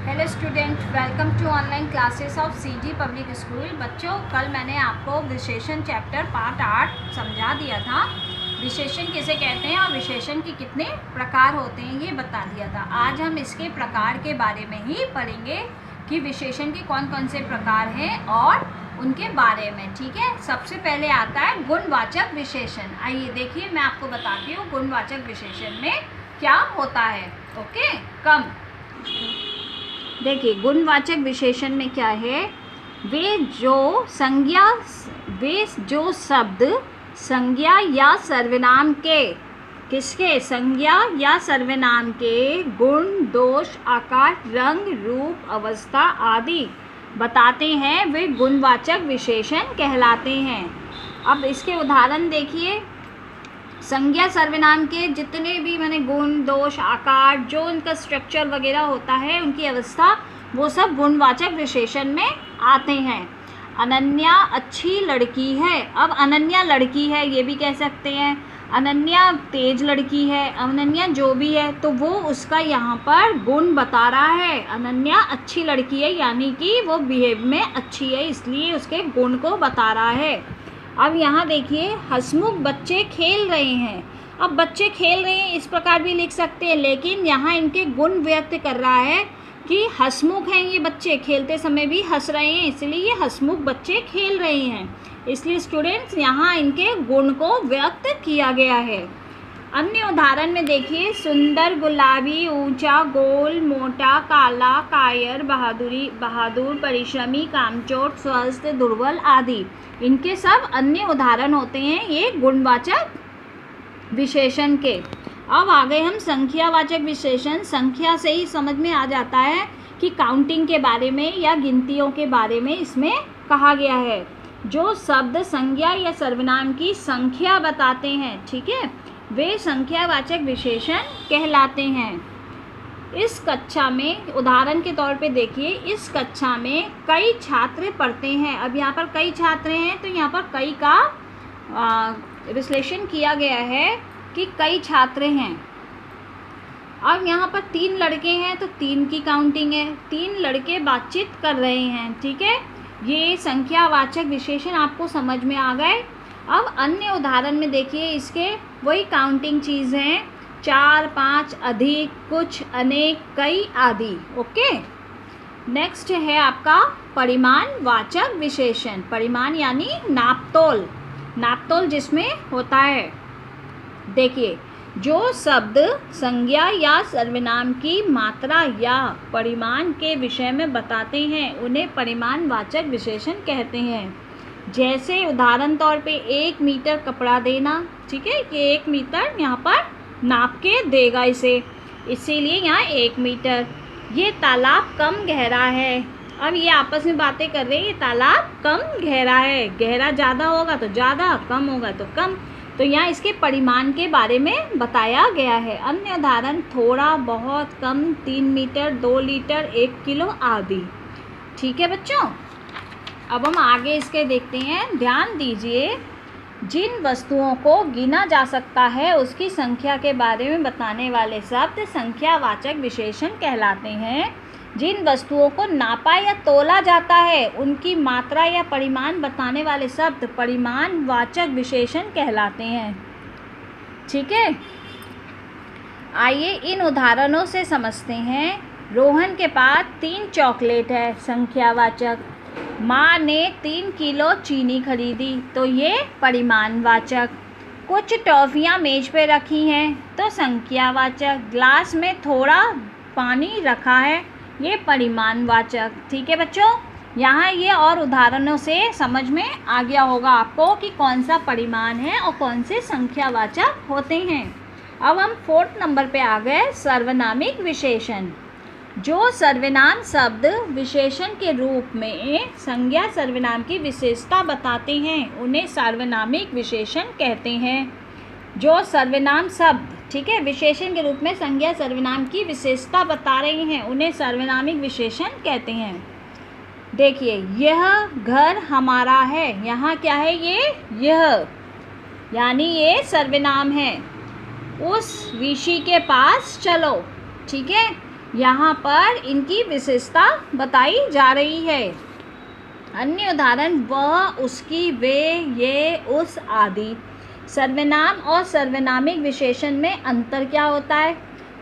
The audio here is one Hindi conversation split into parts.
Hello student, welcome to online classes of CG public school. बच्चों, कल मैंने आपको विशेषण चैप्टर पार्ट 8 समझा दिया था। विशेषण किसे कहते हैं और विशेषण के कितने प्रकार होते हैं ये बता दिया था। आज हम इसके प्रकार के बारे में ही पढ़ेंगे कि विशेषण के कौन कौन से प्रकार हैं और उनके बारे में। ठीक है, सबसे पहले आता है गुणवाचक विशेषण। आइए देखिए, मैं आपको बताती हूँ गुणवाचक विशेषण में क्या होता है। ओके, देखिए गुणवाचक विशेषण में क्या है, वे जो शब्द संज्ञा या सर्वनाम के किसके संज्ञा या सर्वनाम के गुण, दोष, आकार, रंग, रूप, अवस्था आदि बताते हैं वे गुणवाचक विशेषण कहलाते हैं। अब इसके उदाहरण देखिए। संज्ञा सर्वनाम के जितने भी मैंने गुण, दोष, आकार, जो उनका स्ट्रक्चर वगैरह होता है, उनकी अवस्था, वो सब गुणवाचक विशेषण में आते हैं। अनन्या अच्छी लड़की है। अब अनन्या लड़की है ये भी कह सकते हैं, अनन्या तेज लड़की है, अनन्या जो भी है, तो वो उसका यहाँ पर गुण बता रहा है। अनन्या अच्छी लड़की है यानी कि वो बिहेव में अच्छी है, इसलिए उसके गुण को बता रहा है। अब यहाँ देखिए, हंसमुख बच्चे खेल रहे हैं। अब बच्चे खेल रहे हैं इस प्रकार भी लिख सकते हैं, लेकिन यहाँ इनके गुण व्यक्त कर रहा है कि हंसमुख हैं ये बच्चे, खेलते समय भी हंस रहे हैं, इसलिए ये हंसमुख बच्चे खेल रहे हैं। इसलिए स्टूडेंट्स यहाँ इनके गुण को व्यक्त किया गया है। अन्य उदाहरण में देखिए, सुंदर, गुलाबी, ऊंचा, गोल, मोटा, काला, कायर, बहादुर, परिश्रमी, कामचोर, स्वस्थ, दुर्बल आदि, इनके सब अन्य उदाहरण होते हैं ये गुणवाचक विशेषण के। अब आ गए हम संख्यावाचक विशेषण। संख्या से ही समझ में आ जाता है कि काउंटिंग के बारे में या गिनतियों के बारे में इसमें कहा गया है। जो शब्द संज्ञा या सर्वनाम की संख्या बताते हैं, ठीक है, वे संख्यावाचक विशेषण कहलाते हैं। इस कक्षा में उदाहरण के तौर पे देखिए, इस कक्षा में कई छात्र पढ़ते हैं। अब यहाँ पर कई छात्र हैं तो यहाँ पर कई का विश्लेषण किया गया है कि कई छात्र हैं। अब यहाँ पर 3 लड़के हैं तो 3 की काउंटिंग है, 3 लड़के बातचीत कर रहे हैं। ठीक है, ये संख्यावाचक विशेषण आपको समझ में आ गए। अब अन्य उदाहरण में देखिए, इसके वही काउंटिंग चीज़ हैं, 4, 5, अधिक, कुछ, अनेक, कई आदि। ओके, नेक्स्ट है आपका परिमाणवाचक विशेषण। परिमाण यानी नापतोल, नापतोल जिसमें होता है। देखिए, जो शब्द संज्ञा या सर्वनाम की मात्रा या परिमाण के विषय में बताते हैं उन्हें परिमाणवाचक विशेषण कहते हैं। जैसे उदाहरण तौर पे 1 मीटर कपड़ा देना। ठीक है, ये 1 मीटर यहाँ पर नाप के देगा इसे, इसीलिए यहाँ 1 मीटर। ये तालाब कम गहरा है। अब ये आपस में बातें कर रहे हैं, ये तालाब कम गहरा है, गहरा ज़्यादा होगा तो ज़्यादा, कम होगा तो कम, तो यहाँ इसके परिमाण के बारे में बताया गया है। अन्य उदाहरण थोड़ा, बहुत, कम, 3 मीटर, 2 लीटर, 1 किलो आदि। ठीक है बच्चों, अब हम आगे इसके देखते हैं। ध्यान दीजिए, जिन वस्तुओं को गिना जा सकता है उसकी संख्या के बारे में बताने वाले शब्द संख्यावाचक विशेषण कहलाते हैं। जिन वस्तुओं को नापा या तोला जाता है उनकी मात्रा या परिमाण बताने वाले शब्द परिमाणवाचक विशेषण कहलाते हैं। ठीक है, आइए इन उदाहरणों से समझते हैं। रोहन के पास 3 चॉकलेट है, संख्यावाचक। माँ ने 3 किलो चीनी खरीदी, तो ये परिमाणवाचक। कुछ टॉफ़ियाँ मेज पे रखी हैं तो संख्यावाचक। ग्लास में थोड़ा पानी रखा है, ये परिमाणवाचक। ठीक है बच्चों, यहाँ ये और उदाहरणों से समझ में आ गया होगा आपको कि कौन सा परिमाण है और कौन से संख्यावाचक होते हैं। अब हम 4th नंबर पे आ गए, सर्वनामिक विशेषण। जो सर्वनाम शब्द विशेषण के रूप में संज्ञा सर्वनाम की विशेषता बताते हैं उन्हें सार्वनामिक विशेषण कहते हैं। जो सर्वनाम शब्द, ठीक है, विशेषण के रूप में संज्ञा सर्वनाम की विशेषता बता रहे हैं उन्हें सार्वनामिक विशेषण कहते हैं। देखिए, यह घर हमारा है। यहाँ क्या है, यह यानी ये सर्वनाम है। उस ऋषि के पास चलो। ठीक है, यहाँ पर इनकी विशेषता बताई जा रही है। अन्य उदाहरण वह, उसकी, वे, ये, उस आदि। सर्वनाम और सर्वनामिक विशेषण में अंतर क्या होता है?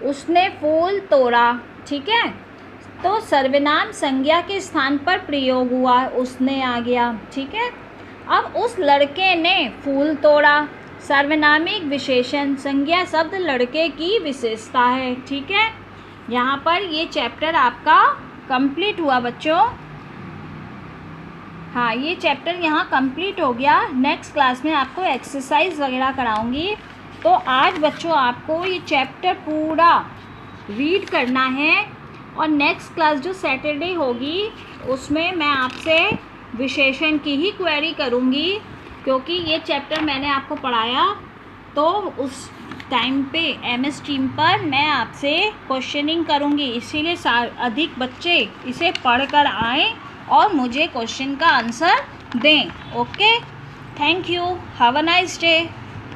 उसने फूल तोड़ा, ठीक है, तो सर्वनाम संज्ञा के स्थान पर प्रयोग हुआ, उसने आ गया, ठीक है। अब उस लड़के ने फूल तोड़ा, सर्वनामिक विशेषण, संज्ञा शब्द लड़के की विशेषता है, ठीक है। यहाँ पर ये चैप्टर आपका कंप्लीट हुआ बच्चों। हाँ, ये चैप्टर यहाँ कंप्लीट हो गया। नेक्स्ट क्लास में आपको एक्सरसाइज वगैरह कराऊंगी। तो आज बच्चों आपको ये चैप्टर पूरा रीड करना है और नेक्स्ट क्लास जो सैटरडे होगी उसमें मैं आपसे विशेषण की ही क्वेरी करूँगी, क्योंकि ये चैप्टर मैंने आपको पढ़ाया तो उस टाइम पे MS टीम पर मैं आपसे क्वेश्चनिंग करूँगी, इसीलिए अधिक बच्चे इसे पढ़कर आएँ और मुझे क्वेश्चन का आंसर दें। Okay, thank you, have a nice day.